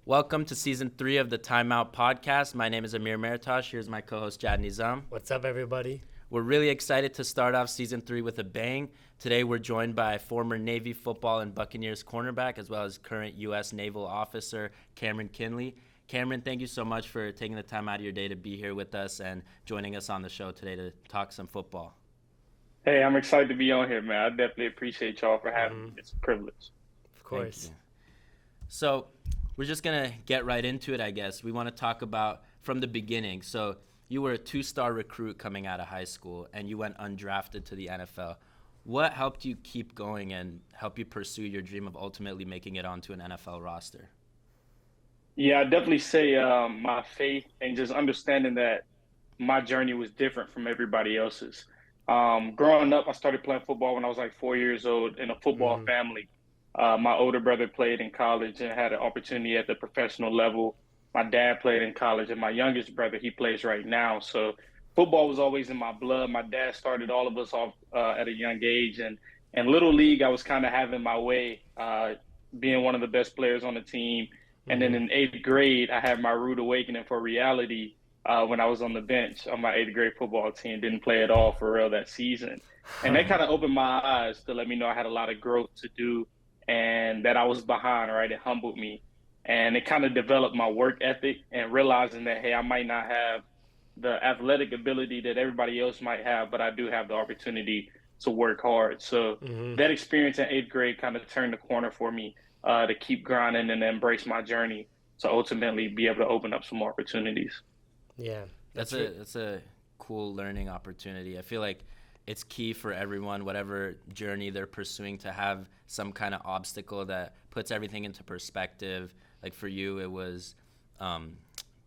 Welcome to Season 3 of the Timeout Podcast. My name is Amir Meritosh. Here's my co-host, Jad Nizam. What's up, everybody? We're really excited to start off Season 3 with a bang. Today, we're joined by former Navy football and Buccaneers cornerback, as well as current U.S. Naval officer, Cameron Kinley. Cameron, thank you so much for taking the time out of your day to be here with us and joining us on the show today to talk some football. Hey, I'm excited to be on here, man. I definitely appreciate y'all for having me. It's a privilege. Of course. So we're just going to get right into it, I guess. We want to talk about from the beginning. So you were a two-star recruit coming out of high school, and you went undrafted to the NFL. What helped you keep going and help you pursue your dream of ultimately making it onto an NFL roster? Yeah, I definitely say my faith and just understanding that my journey was different from everybody else's. Growing up, I started playing football when I was like 4 years old in a football family. My older brother played in college and had an opportunity at the professional level. My dad played in college, and my youngest brother, he plays right now. So football was always in my blood. My dad started all of us off at a young age. And in Little League, I was kind of having my way, being one of the best players on the team. And then in 8th grade, I had my rude awakening for reality when I was on the bench on my 8th grade football team. Didn't play at all for real that season. And that kind of opened my eyes to let me know I had a lot of growth to do and that I was behind, right? It humbled me. And it kind of developed my work ethic and realizing that, hey, I might not have the athletic ability that everybody else might have, but I do have the opportunity to work hard. So that experience in 8th grade kind of turned the corner for me to keep grinding and embrace my journey to ultimately be able to open up some more opportunities. Yeah. That's a cool learning opportunity. I feel like it's key for everyone, whatever journey they're pursuing, to have some kind of obstacle that puts everything into perspective. Like for you, it was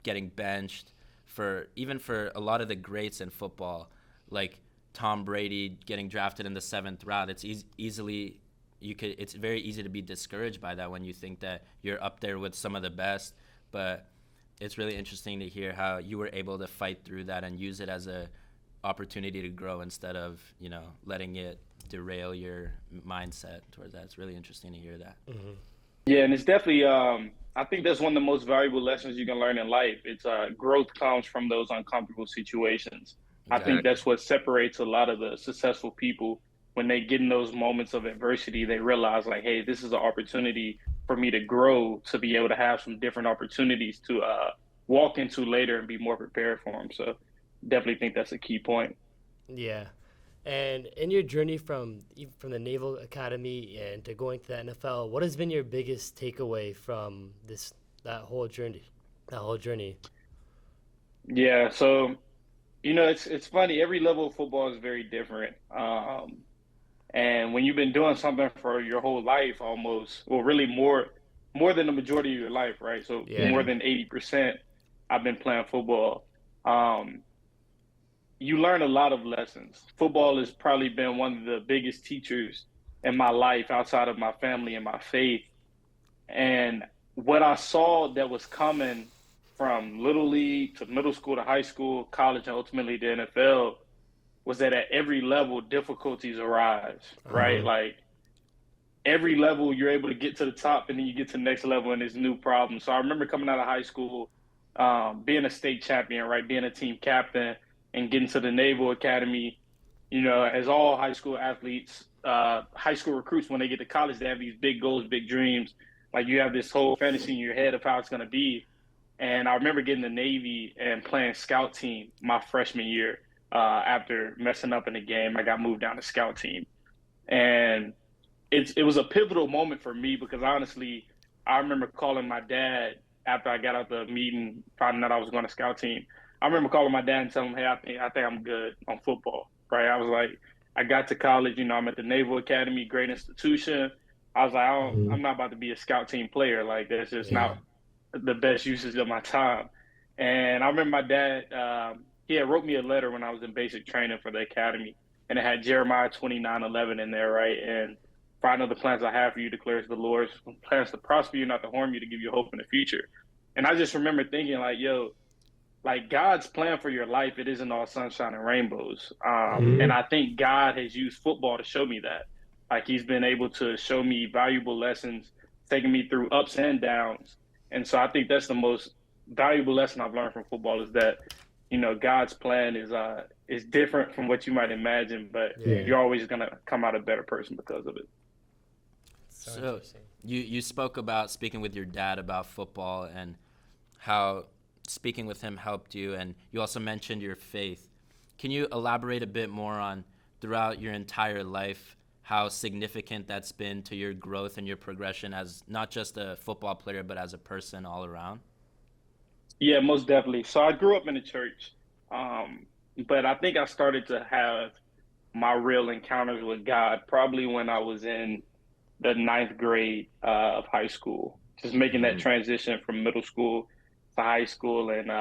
getting benched. For a lot of the greats in football, like Tom Brady getting drafted in the 7th round, it's it's very easy to be discouraged by that when you think that you're up there with some of the best. But it's really interesting to hear how you were able to fight through that and use it as a opportunity to grow instead of, letting it derail your mindset towards that. It's really interesting to hear that. Yeah, and it's definitely, I think that's one of the most valuable lessons you can learn in life. It's growth comes from those uncomfortable situations. Exactly. I think that's what separates a lot of the successful people. When they get in those moments of adversity, they realize like, hey, this is an opportunity for me to grow, to be able to have some different opportunities to walk into later and be more prepared for them. So definitely think that's a key point. Yeah. And in your journey from the Naval Academy and to going to the NFL, what has been your biggest takeaway from that whole journey? Yeah, so it's funny. Every level of football is very different. And when you've been doing something for your whole life, almost, well, really more than the majority of your life, right? So more than 80%, I've been playing football. You learn a lot of lessons. Football has probably been one of the biggest teachers in my life outside of my family and my faith. And what I saw that was coming from Little League to middle school to high school, college, and ultimately the NFL was that at every level, difficulties arise, right? Like every level, you're able to get to the top and then you get to the next level and there's new problems. So I remember coming out of high school, being a state champion, right? Being a team captain and getting to the Naval Academy. As all high school athletes, high school recruits, when they get to college, they have these big goals, big dreams. Like you have this whole fantasy in your head of how it's going to be. And I remember getting the Navy and playing scout team my freshman year. After messing up in the game, I got moved down to scout team. And it was a pivotal moment for me because honestly, I remember calling my dad after I got out the meeting, finding out I was going to scout team. I remember calling my dad and telling him, hey, I think I'm good on football, right? I was like, I got to college, I'm at the Naval Academy, great institution. I was like, I'm not about to be a scout team player. Like, that's just not the best usage of my time. And I remember my dad, he had wrote me a letter when I was in basic training for the academy, and it had Jeremiah 29:11 in there, right? And for I know the plans I have for you, declares the Lord, plans to prosper you, not to harm you, to give you hope in the future. And I just remember thinking like, like God's plan for your life, it isn't all sunshine and rainbows. And I think God has used football to show me that. Like he's been able to show me valuable lessons, taking me through ups and downs. And so I think that's the most valuable lesson I've learned from football is that, God's plan is different from what you might imagine, but Yeah. you're always gonna come out a better person because of it. So So interesting. you spoke about speaking with your dad about football and how speaking with him helped you, and you also mentioned your faith. Can you elaborate a bit more on throughout your entire life how significant that's been to your growth and your progression as not just a football player but as a person all around? Yeah, most definitely. So I grew up in the church, but I think I started to have my real encounters with God probably when I was in the ninth grade of high school, just making that Mm-hmm. transition from middle school to high school. And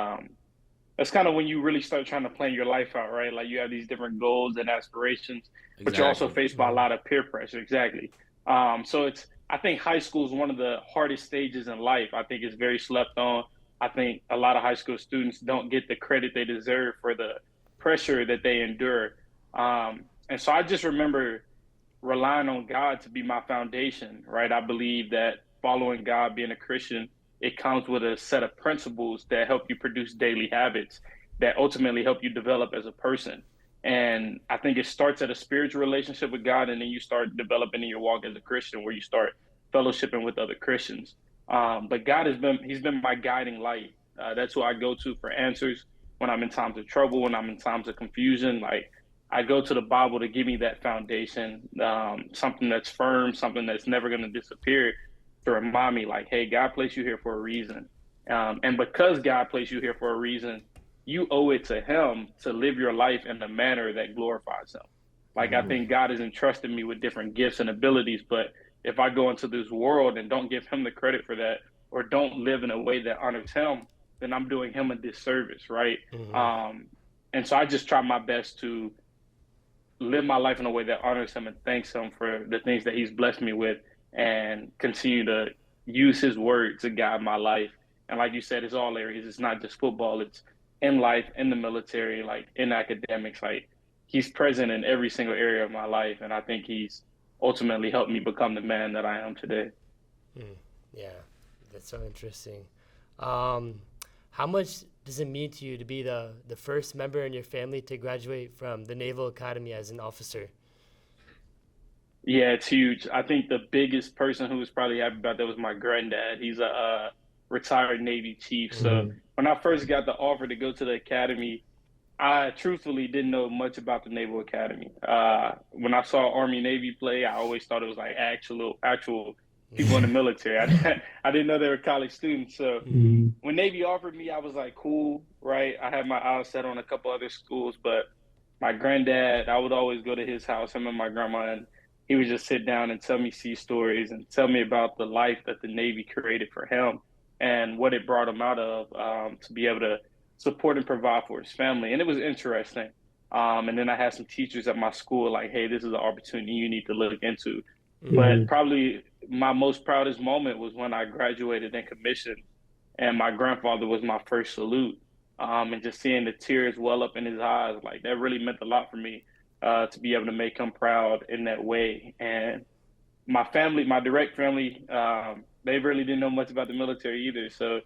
that's kind of when you really start trying to plan your life out, right? Like you have these different goals and aspirations, but you're also Exactly. faced by a lot of peer pressure. Exactly. I think high school is one of the hardest stages in life. I think it's very slept on. I think a lot of high school students don't get the credit they deserve for the pressure that they endure. And so I just remember relying on God to be my foundation, right? I believe that following God, being a Christian, it comes with a set of principles that help you produce daily habits that ultimately help you develop as a person. And I think it starts at a spiritual relationship with God, and then you start developing in your walk as a Christian, where you start fellowshipping with other Christians. But God he's been my guiding light. That's who I go to for answers when I'm in times of trouble, when I'm in times of confusion. Like I go to the Bible to give me that foundation, something that's firm, something that's never going to disappear, to remind me, like, hey, God placed you here for a reason. And because God placed you here for a reason, you owe it to Him to live your life in a manner that glorifies Him. Like, I Mm-hmm. think God has entrusted me with different gifts and abilities, but if I go into this world and don't give Him the credit for that, or don't live in a way that honors Him, then I'm doing Him a disservice, right? Mm-hmm. And so I just try my best to live my life in a way that honors Him and thanks Him for the things that He's blessed me with, and continue to use His word to guide my life. And like you said, it's all areas. It's not just football. It's in life, in the military, like in academics. Like He's present in every single area of my life, and I think He's ultimately helped me become the man that I am today. Yeah, that's so interesting. How much does it mean to you to be the first member in your family to graduate from the Naval Academy as an officer? Yeah, it's huge. I think the biggest person who was probably happy about that was my granddad. He's a retired Navy chief. So Mm-hmm. when I first got the offer to go to the academy, I truthfully didn't know much about the Naval Academy. When I saw Army Navy play, I always thought it was like actual people in the military. I didn't know they were college students. So when Navy offered me, I was like, cool, right? I had my eyes set on a couple other schools, but my granddad, I would always go to his house, him and my grandma, and he would just sit down and tell me sea stories and tell me about the life that the Navy created for him and what it brought him out of, to be able to support and provide for his family. And it was interesting. And then I had some teachers at my school like, hey, this is an opportunity you need to look into. But probably my most proudest moment was when I graduated and commissioned, and my grandfather was my first salute. And just seeing the tears well up in his eyes, like that really meant a lot for me, to be able to make him proud in that way. And my family, my direct family, they really didn't know much about the military either. So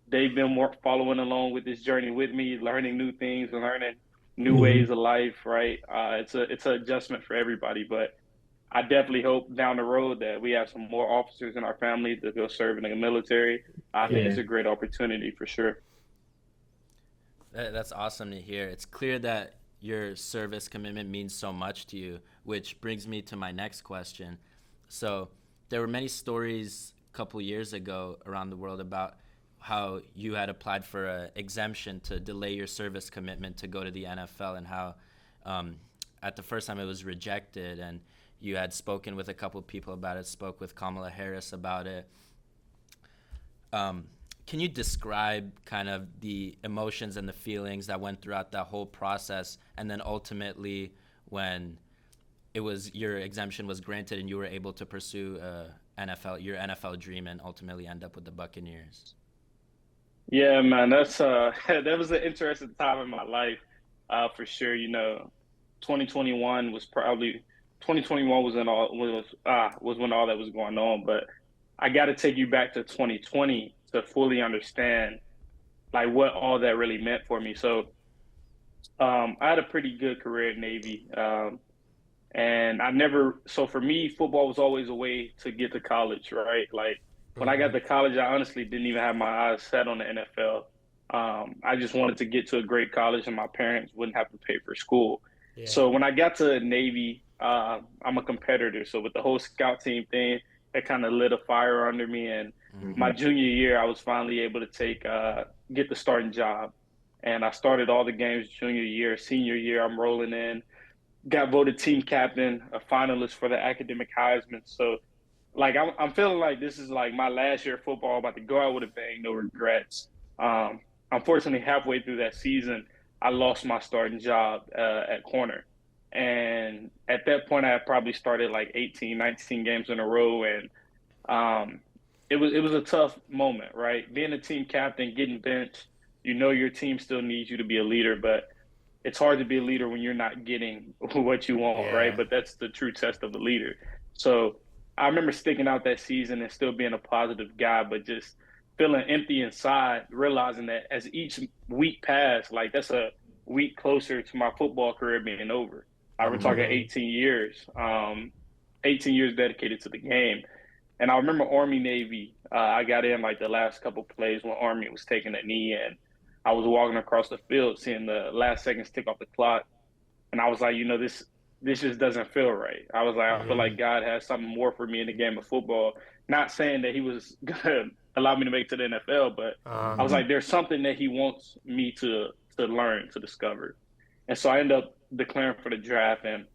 they've been more following along with this journey with me, learning new things and learning new ways of life, right? It's an adjustment for everybody, but I definitely hope down the road that we have some more officers in our family that go serve in the military. I think it's a great opportunity for sure. That's awesome to hear. It's clear that your service commitment means so much to you, which brings me to my next question. So there were many stories a couple years ago around the world about how you had applied for an exemption to delay your service commitment to go to the NFL, and how at the first time it was rejected, and you had spoken with a couple of people about it, spoke with Kamala Harris about it. Can you describe kind of the emotions and the feelings that went throughout that whole process, and then ultimately when your exemption was granted and you were able to pursue your NFL dream and ultimately end up with the Buccaneers? Yeah, man, that's that was an interesting time in my life, for sure. 2021 was probably 2021 was when all that was going on. But I got to take you back to 2020 to fully understand like what all that really meant for me. So I had a pretty good career at Navy. And so for me, football was always a way to get to college, right? Like when I got to college, I honestly didn't even have my eyes set on the NFL. I just wanted to get to a great college and my parents wouldn't have to pay for school. Yeah. So when I got to Navy, I'm a competitor. So with the whole scout team thing, that kind of lit a fire under me. And my junior year, I was finally able to get the starting job. And I started all the games junior year. Senior year, I'm rolling in. Got voted team captain, a finalist for the academic Heisman. So, like, I'm feeling like this is like my last year of football. I'm about to go out with a bang, no regrets. Unfortunately, halfway through that season, I lost my starting job at corner. And at that point, I had probably started like 18, 19 games in a row. And it was a tough moment, right? Being a team captain, getting benched, you know your team still needs you to be a leader, but it's hard to be a leader when you're not getting what you want, right? But that's the true test of a leader. So I remember sticking out that season and still being a positive guy, but just feeling empty inside, realizing that as each week passed, like that's a week closer to my football career being over. We're talking 18 years, 18 years dedicated to the game. And I remember Army Navy, I got in like the last couple plays when Army was taking a knee, and I was walking across the field, seeing the last seconds tick off the clock, and I was like, this just doesn't feel right. I was like, I feel like God has something more for me in the game of football. Not saying that He was gonna allow me to make it to the NFL, but I was like, there's something that He wants me to learn, to discover. And so I ended up declaring for the draft, and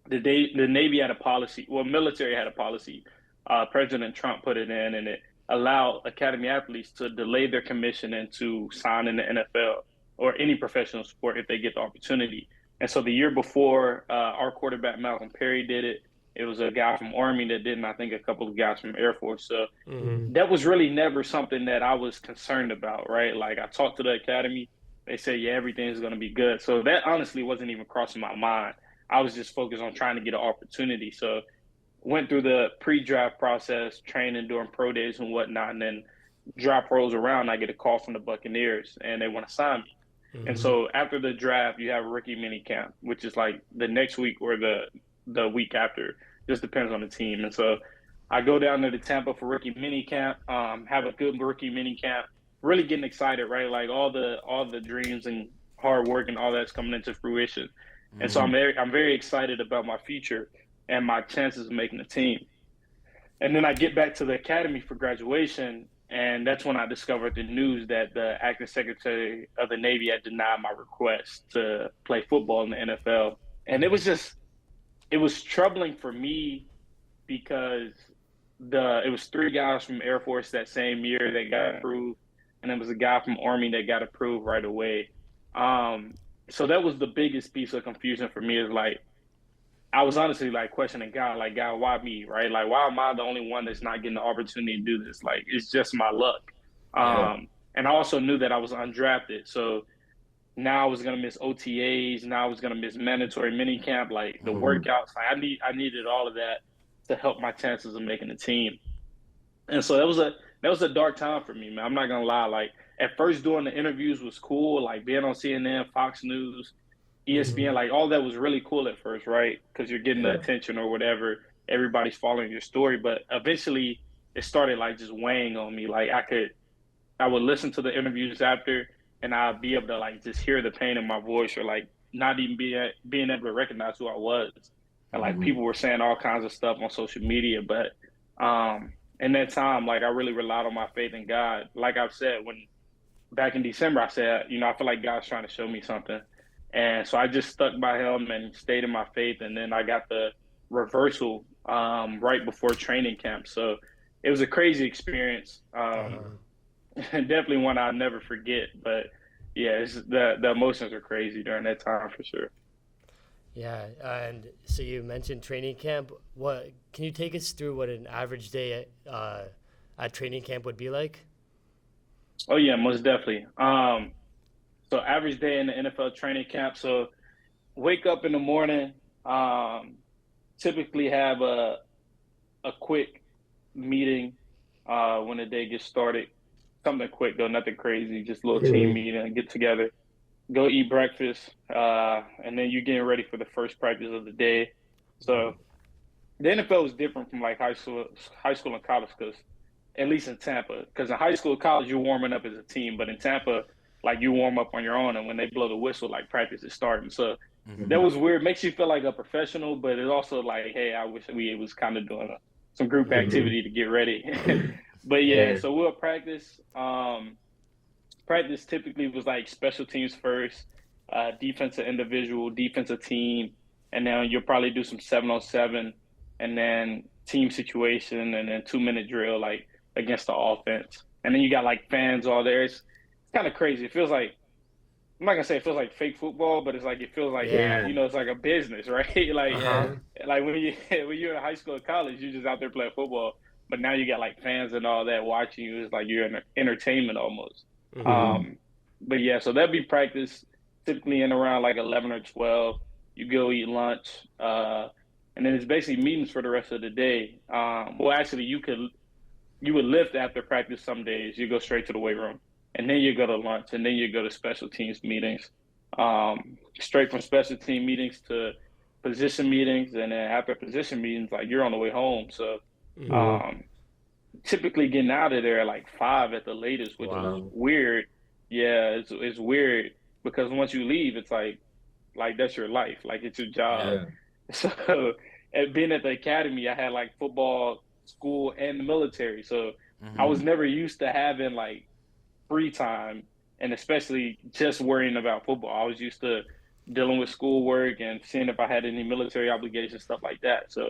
the Navy had a policy. Well, military had a policy. President Trump put it in, and it allow academy athletes to delay their commission and to sign in the NFL or any professional sport if they get the opportunity. And so the year before, our quarterback, Malcolm Perry, did it. It was a guy from Army that did, and I think a couple of guys from Air Force. So that was really never something that I was concerned about, right? Like I talked to the academy. They said, yeah, everything's going to be good. So that honestly wasn't even crossing my mind. I was just focused on trying to get an opportunity. So went through the pre-draft process, training, doing pro days and whatnot, and then draft rolls around, I get a call from the Buccaneers, and they want to sign me. And so after the draft, you have rookie mini camp, which is like the next week or the week after. Just depends on the team. And so I go down to the Tampa for rookie mini camp, have a good rookie mini camp, really getting excited, right? Like all the dreams and hard work and all that's coming into fruition. And so I'm very excited about my future and my chances of making the team. And then I get back to the academy for graduation, and that's when I discovered the news that the acting secretary of the Navy had denied my request to play football in the NFL. And it was troubling for me because it was 3 guys from Air Force that same year that got approved, and it was a guy from Army that got approved right away. So that was the biggest piece of confusion for me, is like, I was honestly like questioning God, like, God, why me, right? Like, why am I the only one that's not getting the opportunity to do this? Like, it's just my luck. And I also knew that I was undrafted. So now I was going to miss OTAs. Now I was going to miss mandatory minicamp, like the workouts. Like I needed all of that to help my chances of making the team. And so that was a dark time for me, man. I'm not going to lie. Like at first doing the interviews was cool, like being on CNN, Fox News, ESPN, like all that was really cool at first, right? Because you're getting the attention or whatever. Everybody's following your story. But eventually it started like just weighing on me. Like I would listen to the interviews after, and I'd be able to like just hear the pain in my voice, or like not even being able to recognize who I was. And like people were saying all kinds of stuff on social media. But in that time, like I really relied on my faith in God. Like I've said, when back in December, I said, I feel like God's trying to show me something. And so I just stuck by him and stayed in my faith. And then I got the reversal right before training camp. So it was a crazy experience. Definitely one I'll never forget. But yeah, the emotions are crazy during that time for sure. Yeah, and so you mentioned training camp. What can you take us through what an average day at training camp would be like? Oh yeah, most definitely. So average day in the NFL training camp. So wake up in the morning, typically have a quick meeting when the day gets started. something quick though, nothing crazy, just a little team meeting, get together, go eat breakfast, and then you're getting ready for the first practice of the day. So the NFL is different from like high school and college, because at least in Tampa, because in high school, college, you're warming up as a team, but in Tampa, like you warm up on your own, and when they blow the whistle, like practice is starting. So that was weird. Makes you feel like a professional, but it's also like, hey, I wish we was kind of doing some group activity to get ready. But yeah, so we'll practice. Practice typically was like special teams first, defensive individual, defensive team, and then you'll probably do some 7-on-7, and then team situation, and then 2-minute drill like against the offense. And then you got like fans all there. It's kind of crazy. It feels like, I'm not gonna say it feels like fake football, but it's like it feels like it's like a business, right? Like when you're in high school or college, you're just out there playing football, but now you got like fans and all that watching you. It's like you're in entertainment almost. But yeah, so that'd be practice, typically in around like 11 or 12. You go eat lunch, and then it's basically meetings for the rest of the day. Well, actually, you would lift after practice some days. You go straight to the weight room, and then you go to lunch, and then you go to special teams meetings. Straight from special team meetings to position meetings, and then after position meetings, like you're on the way home. So typically getting out of there at like 5 at the latest, which is weird. Yeah, it's weird because once you leave, it's like that's your life, like it's your job. So being at the academy, I had like football, school, and the military. So I was never used to having like free time, and especially just worrying about football. I was used to dealing with schoolwork and seeing if I had any military obligations, stuff like that. So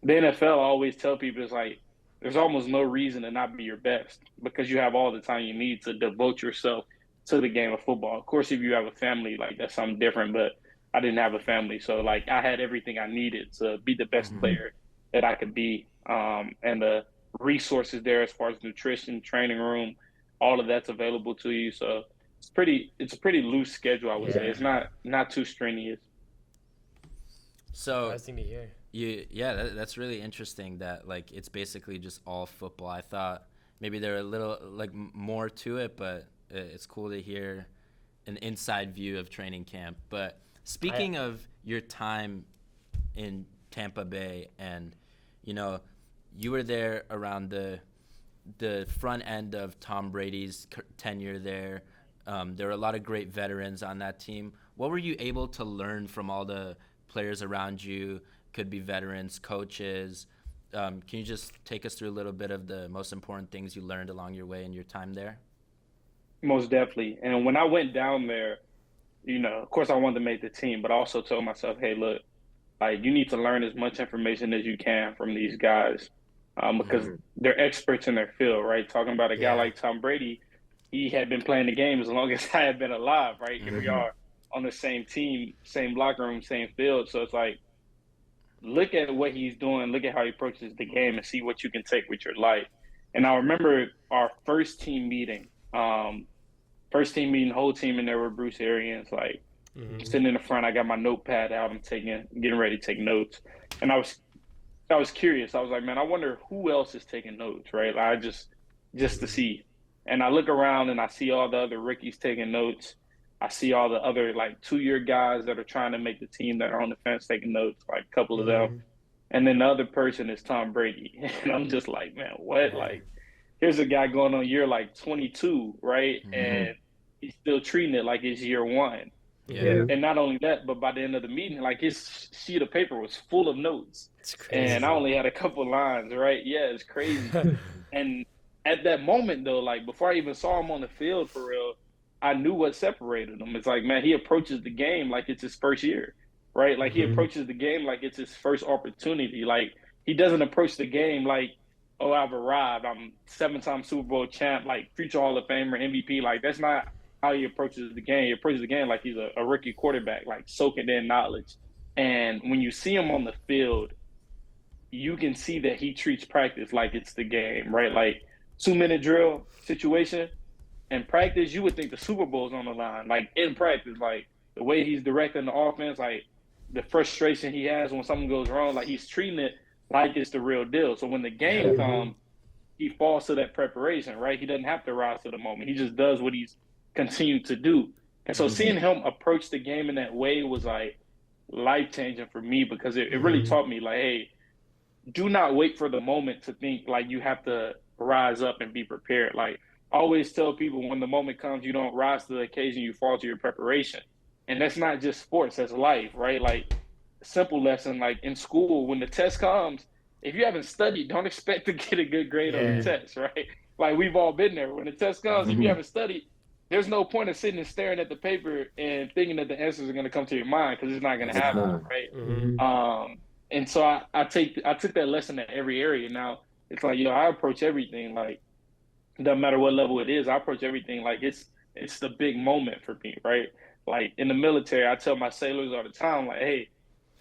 the NFL, I always tell people, it's like there's almost no reason to not be your best because you have all the time you need to devote yourself to the game of football. Of course, if you have a family, like that's something different, but I didn't have a family. So like I had everything I needed to be the best player that I could be. And the resources there as far as nutrition, training room, all of that's available to you. So it's a pretty loose schedule, I would say. It's not too strenuous. So Nice thing to hear. that's really interesting that like it's basically just all football. I thought maybe there are a little like more to it, but it's cool to hear an inside view of training camp. But speaking of your time in Tampa Bay, and you were there around the front end of Tom Brady's tenure there. There were a lot of great veterans on that team. What were you able to learn from all the players around you? Could be veterans, coaches. Can you just take us through a little bit of the most important things you learned along your way in your time there? Most definitely. And when I went down there, of course I wanted to make the team, but I also told myself, hey, look, like you need to learn as much information as you can from these guys because they're experts in their field, right? Talking about a guy like Tom Brady, he had been playing the game as long as I had been alive, right? Here we are on the same team, same locker room, same field. So it's like, look at what he's doing, look at how he approaches the game and see what you can take with your life. And I remember our first team meeting, whole team in there with Bruce Arians, like sitting in the front, I got my notepad out, I'm getting ready to take notes. And I was curious. I was like, man, I wonder who else is taking notes, right? Like, just to see. And I look around and I see all the other rookies taking notes. I see all the other like 2-year guys that are trying to make the team that are on the fence taking notes, like a couple of them. And then the other person is Tom Brady. And I'm just like, man, what? Like, here's a guy going on year like 22, right? And he's still treating it like it's year 1. And not only that, but by the end of the meeting, like his sheet of paper was full of notes. It's crazy. And I only had a couple lines, right? Yeah, it's crazy. And at that moment, though, like before I even saw him on the field for real, I knew what separated him. It's like, man, he approaches the game like it's his first year, right? Like he approaches the game like it's his first opportunity. Like he doesn't approach the game like, oh, I've arrived. I'm 7-time Super Bowl champ, like future Hall of Famer, MVP. Like that's not how he approaches the game. He approaches the game like he's a rookie quarterback, like soaking in knowledge. And when you see him on the field, you can see that he treats practice like it's the game, right? Like 2-minute drill situation. In practice, you would think the Super Bowl's on the line. Like in practice, like the way he's directing the offense, like the frustration he has when something goes wrong, like he's treating it like it's the real deal. So when the game comes, he falls to that preparation, right? He doesn't have to rise to the moment. He just does what he's continued to do. And so seeing him approach the game in that way was like life changing for me, because it really taught me like, hey, do not wait for the moment to think like you have to rise up and be prepared. Like, always tell people, when the moment comes, you don't rise to the occasion, you fall to your preparation. And that's not just sports, that's life, right? Like, simple lesson, like in school, when the test comes, if you haven't studied, don't expect to get a good grade on the test, right? Like, we've all been there. When the test comes, if you haven't studied, there's no point of sitting and staring at the paper and thinking that the answers are going to come to your mind, because it's not going to happen, right? And so I took that lesson in every area. Now it's like, I approach everything like, doesn't matter what level it is, I approach everything like it's the big moment for me, right? Like in the military, I tell my sailors all the time, like, hey,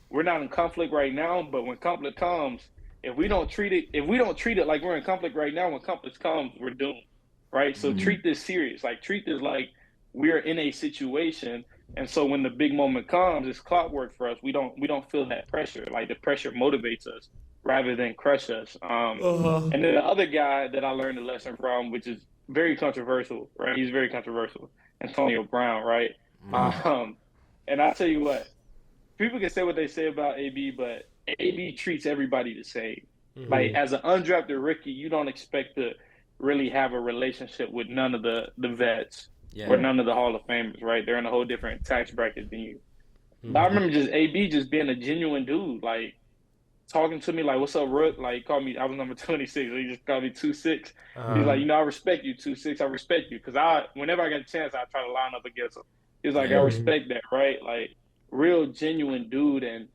we're not in conflict right now, but when conflict comes, if we don't treat it like we're in conflict right now, when conflict comes, we're doomed, right? So treat this serious, like treat this like we're in a situation. And so when the big moment comes, it's clockwork for us. We don't feel that pressure. Like, the pressure motivates us rather than crush us. And then the other guy that I learned a lesson from, which is very controversial, right? He's very controversial, Antonio Brown, right? And I tell you what, people can say what they say about AB, but AB treats everybody the same. Like, as an undrafted rookie, you don't expect to really have a relationship with none of the vets. Or none of the Hall of Famers, right? They're in a whole different tax bracket than you. But I remember just AB just being a genuine dude, like talking to me like, "What's up, Rook?" Like, he called me, I was number 26, so he just called me 2-6. He's like, I respect you, 2-6. I respect you, because whenever I get a chance, I try to line up against him. He's like, I respect that, right? Like, real genuine dude, and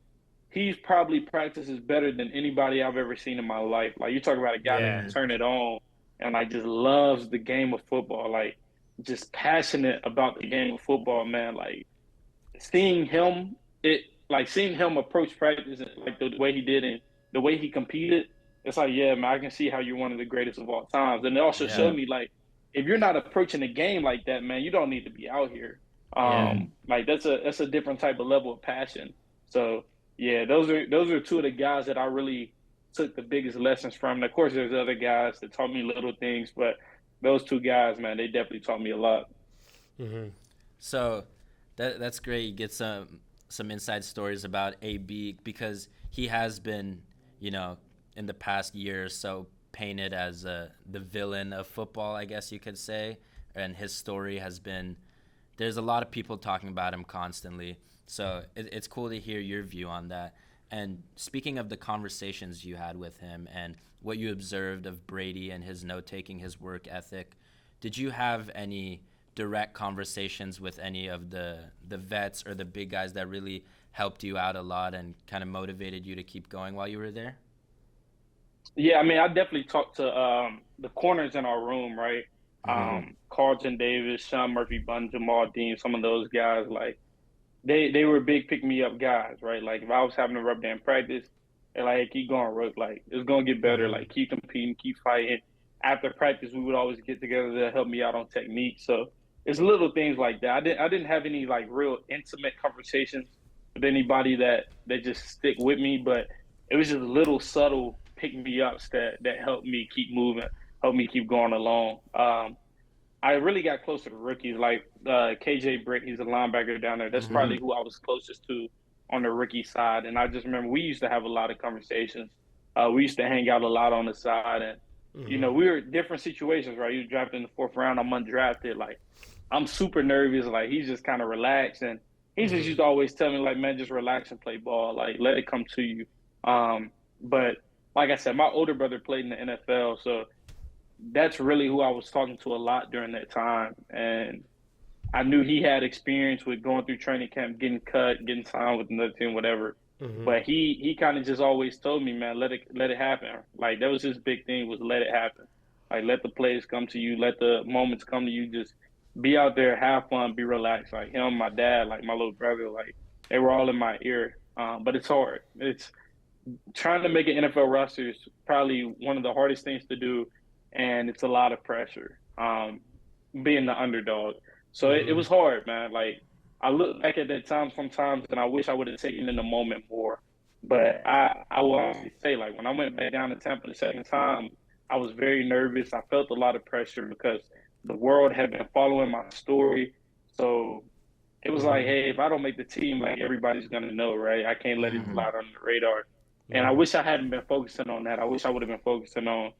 he's probably practices better than anybody I've ever seen in my life. Like, you talk about a guy that can turn it on and like just loves the game of football, like, just passionate about the game of football, man. Like, seeing him approach practice like the way he did and the way he competed, it's like, yeah, man, I can see how you're one of the greatest of all times. And it also showed me, like, if you're not approaching the game like that, man, you don't need to be out here. Like, that's a different type of level of passion. So yeah, those are two of the guys that I really took the biggest lessons from. And of course, there's other guys that taught me little things, but those two guys, man, they definitely taught me a lot. So that's great. You get some inside stories about AB, because he has been, in the past year or so, painted as the villain of football, I guess you could say. And his story has been, there's a lot of people talking about him constantly. So it's cool to hear your view on that. And speaking of the conversations you had with him and what you observed of Brady and his note-taking, his work ethic, did you have any direct conversations with any of the vets or the big guys that really helped you out a lot and kind of motivated you to keep going while you were there? Yeah, I mean, I definitely talked to the corners in our room, right? Carlton Davis, Sean Murphy-Bunn, Jamal Dean, some of those guys, like, they were big pick-me-up guys, right? Like, if I was having a rough day in practice, they're like, hey, keep going, Rook. Like, it's going to get better. Like, keep competing, keep fighting. After practice, we would always get together to help me out on technique. So it's little things like that. I didn't have any, like, real intimate conversations with anybody that just stick with me, but it was just little subtle pick-me-ups that helped me keep moving, helped me keep going along. I really got close to the rookies, like KJ Britt. He's a linebacker down there. That's probably who I was closest to on the rookie side. And I just remember we used to have a lot of conversations. We used to hang out a lot on the side. And, we were different situations, right? You drafted in the 4th round. I'm undrafted. Like, I'm super nervous. Like, he's just kind of relaxed. And he just used to always tell me, like, man, just relax and play ball. Like, let it come to you. But like I said, my older brother played in the NFL. So that's really who I was talking to a lot during that time. And I knew he had experience with going through training camp, getting cut, getting signed with another team, whatever. But he kind of just always told me, man, let it happen. Like, that was his big thing, was let it happen. Like, let the plays come to you, let the moments come to you. Just be out there, have fun, be relaxed. Like, him, my dad, like my little brother, like, they were all in my ear. But it's hard. It's trying to make an NFL roster is probably one of the hardest things to do, and it's a lot of pressure, being the underdog. So it was hard, man. Like, I look back at that time sometimes, and I wish I would have taken in the moment more. But I will honestly say, like, when I went back down to Tampa the second time, I was very nervous. I felt a lot of pressure because the world had been following my story. So it was like, hey, if I don't make the team, like everybody's gonna know, right? I can't let it slide under the radar. And I wish I hadn't been focusing on that. I wish I would have been focusing on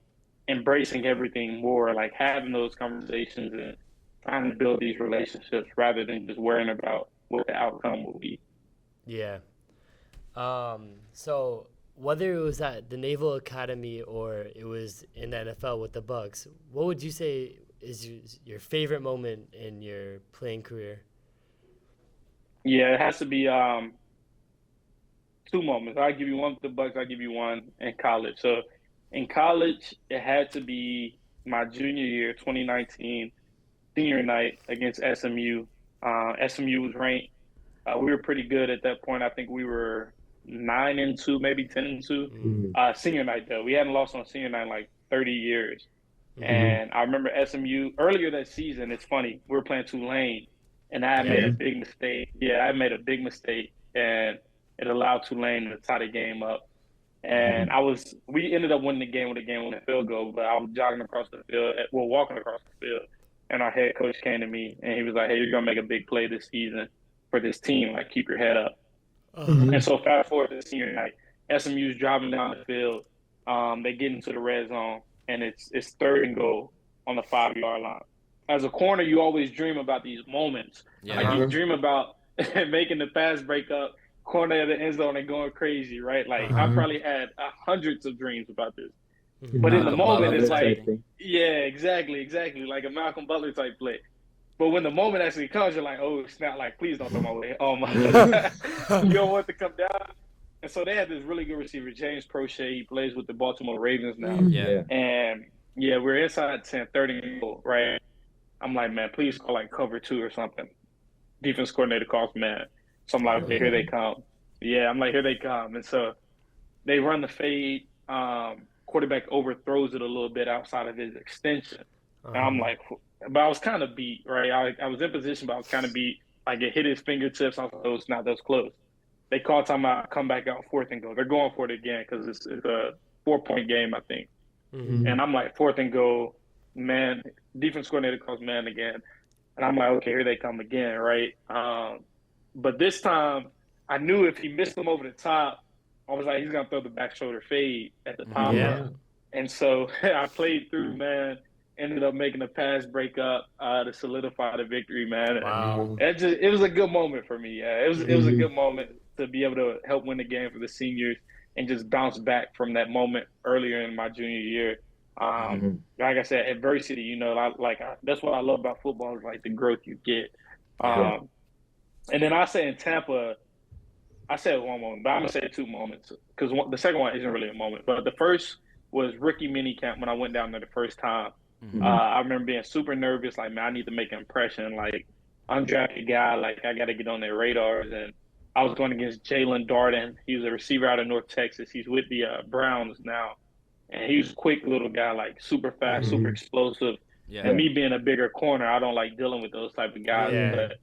embracing everything more, like having those conversations and trying to build these relationships rather than just worrying about what the outcome will be. Yeah. So whether it was at the Naval Academy or it was in the NFL with the Bucs, what would you say is your favorite moment in your playing career? Yeah, it has to be two moments. I'll give you one with the Bucs. I'll give you one in college. So in college, it had to be my junior year, 2019, senior night against SMU. SMU was ranked. We were pretty good at that point. I think we were 9-2, maybe 10-2. Senior night though, we hadn't lost on senior night in like 30 years. And I remember SMU earlier that season. It's funny, we were playing Tulane, and I made a big mistake. Yeah, I made a big mistake, and it allowed Tulane to tie the game up. And we ended up winning the game with a game-winning field goal. But I was jogging across the field, walking across the field, and our head coach came to me and he was like, "Hey, you're gonna make a big play this season for this team. Like, keep your head up." And so fast forward to senior night, SMU's driving down the field. They get into the red zone, and it's 3rd and goal on the 5-yard line. As a corner, you always dream about these moments. Like you dream about making the pass break up, corner of the end zone, and going crazy, right? Like I probably had hundreds of dreams about this. But in the moment, it's like, yeah, exactly, like a Malcolm Butler type play. But when the moment actually comes, you're like, oh, snap, like, please don't throw my way. Oh, my God. You don't want it to come down. And so they had this really good receiver, James Prochet. He plays with the Baltimore Ravens now. And, we're inside 10, 30 and goal, right? I'm like, man, please call, like, cover 2 or something. Defense coordinator calls, man. So I'm like, okay, here they come. Yeah, I'm like, here they come. And so they run the fade. Quarterback overthrows it a little bit outside of his extension. And I'm like, but I was kind of beat, right? I was in position, but I was kind of beat. Like, it hit his fingertips. I was like, oh, it's not those close. They call timeout, come back out, 4th and goal. They're going for it again because it's a 4-point game, I think. And I'm like, 4th and goal, man. Defense coordinator calls man again. And I'm like, okay, here they come again, right? But this time, I knew if he missed them over the top, I was like, he's going to throw the back shoulder fade at the top. And so I played through, man. Ended up making a pass break up to solidify the victory, man. Wow. It was a good moment for me. Yeah, it was a good moment to be able to help win the game for the seniors and just bounce back from that moment earlier in my junior year. Like I said, adversity. You know, that's what I love about football is like the growth you get. And then I say in Tampa, I said one moment, but I'm gonna say 2 moments because the second one isn't really a moment. But the first was rookie minicamp when I went down there the first time. I remember being super nervous, like, man, I need to make an impression. Like, undrafted guy, like, I got to get on their radars. And I was going against Jalen Darden. He was a receiver out of North Texas. He's with the Browns now. And he was a quick little guy, like, super fast, super explosive. And me being a bigger corner, I don't like dealing with those type of guys.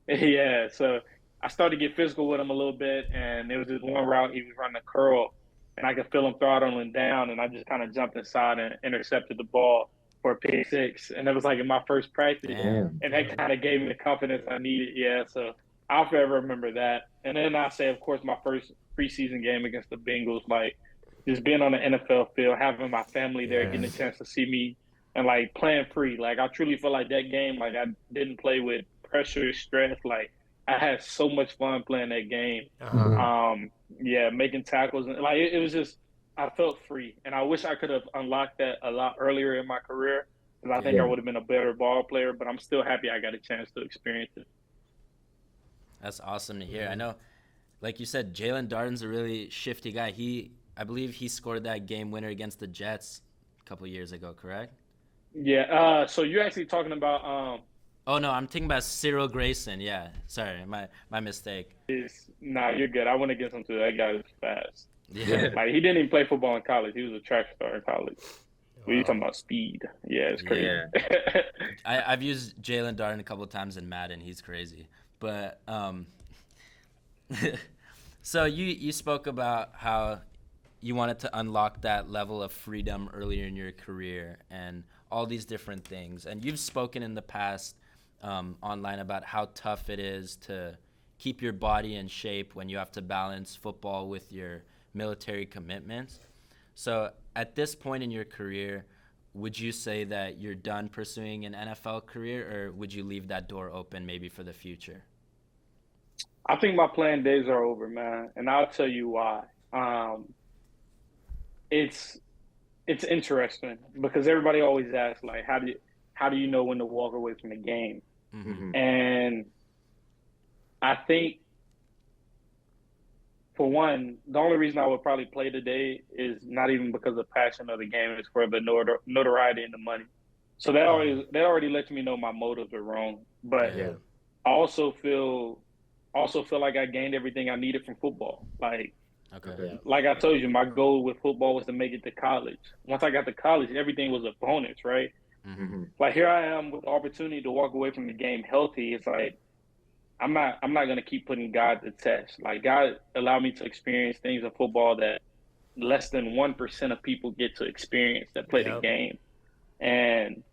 But, so I started to get physical with him a little bit. And there was this one route he was running a curl. And I could feel him throttling down. And I just kind of jumped inside and intercepted the ball for a pick 6, and that was like in my first practice, and that kind of gave me the confidence I needed. So I'll forever remember that. And then I say, of course, my first preseason game against the Bengals, like just being on the NFL field, having my family there, getting a chance to see me, and like playing free. Like I truly feel like that game, like I didn't play with pressure, stress. Like I had so much fun playing that game. Making tackles, and like it was just. I felt free, and I wish I could have unlocked that a lot earlier in my career because I think I would have been a better ball player, but I'm still happy I got a chance to experience it. That's awesome to hear. I know, like you said, Jalen Darden's a really shifty guy. I believe he scored that game winner against the Jets a couple years ago, correct? Yeah, so you're actually talking about oh, no, I'm thinking about Cyril Grayson. Yeah, sorry, my mistake. Nah, you're good. I went against him too. That guy was fast. Yeah. Like, he didn't even play football in college. He was a track star in college. What are you talking about, speed? Yeah, it's crazy. Yeah. I've used Jalen Darden a couple of times in Madden. He's crazy. But so you spoke about how you wanted to unlock that level of freedom earlier in your career and all these different things. And you've spoken in the past online about how tough it is to keep your body in shape when you have to balance football with your military commitments. So at this point in your career, would you say that you're done pursuing an NFL career, or would you leave that door open maybe for the future? I think my playing days are over, man, and I'll tell you why. It's interesting because everybody always asks, like, how do you know when to walk away from the game? Mm-hmm. And I think, for one, the only reason I would probably play today is not even because of the passion of the game; it's for the notoriety and the money. So that already lets me know my motives are wrong. But Yeah. I also feel like I gained everything I needed from football. Okay. Like I told you, my goal with football was to make it to college. Once I got to college, everything was a bonus, right? Mm-hmm. Like here I am with the opportunity to walk away from the game healthy. It's like I'm not gonna keep putting God to test. Like God allowed me to experience things in football that less than 1% of people get to experience that play the game. And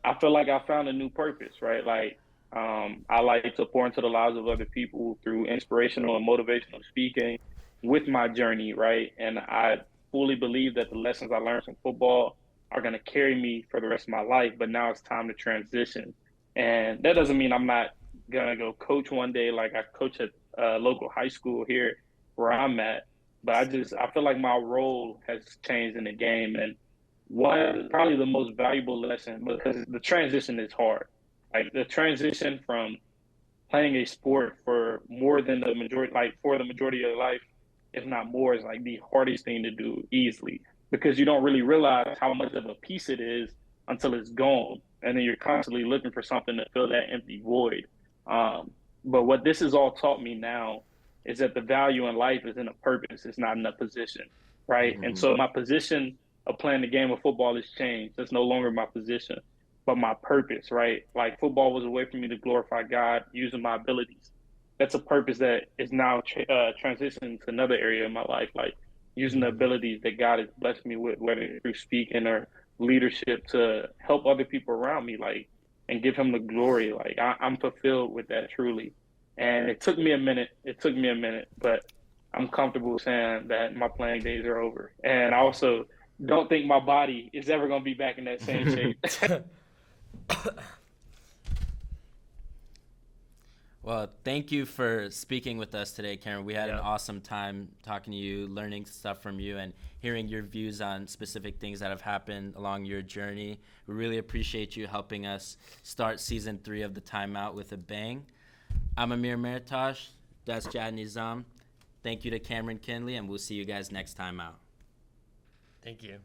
I feel like I found a new purpose, right? Like I like to pour into the lives of other people through inspirational and motivational speaking with my journey, right? And I fully believe that the lessons I learned from football are going to carry me for the rest of my life, but now it's time to transition. And that doesn't mean I'm not going to go coach one day like I coach at a local high school here where I'm at. But I feel like my role has changed in the game. And probably the most valuable lesson, because the transition is hard. Like the transition from playing a sport for more than the majority, like for the majority of your life, if not more, is like the hardest thing to do easily, because you don't really realize how much of a piece it is until it's gone. And then you're constantly looking for something to fill that empty void. But what this has all taught me now is that the value in life is in a purpose. It's not in a position, right? Mm-hmm. And so my position of playing the game of football has changed. That's no longer my position, but my purpose, right? Like football was a way for me to glorify God using my abilities. That's a purpose that is now transitioning to another area of my life, like using the abilities that God has blessed me with, whether through speaking or leadership, to help other people around me, like, and give him the glory. Like I'm fulfilled with that truly. And it took me a minute, but I'm comfortable saying that my playing days are over. And I also don't think my body is ever going to be back in that same shape. Well, thank you for speaking with us today, Cameron. We had an awesome time talking to you, learning stuff from you, and hearing your views on specific things that have happened along your journey. We really appreciate you helping us start season 3 of the Timeout with a bang. I'm Amir Meritosh. That's Jad Nizam. Thank you to Cameron Kinley, and we'll see you guys next time out. Thank you.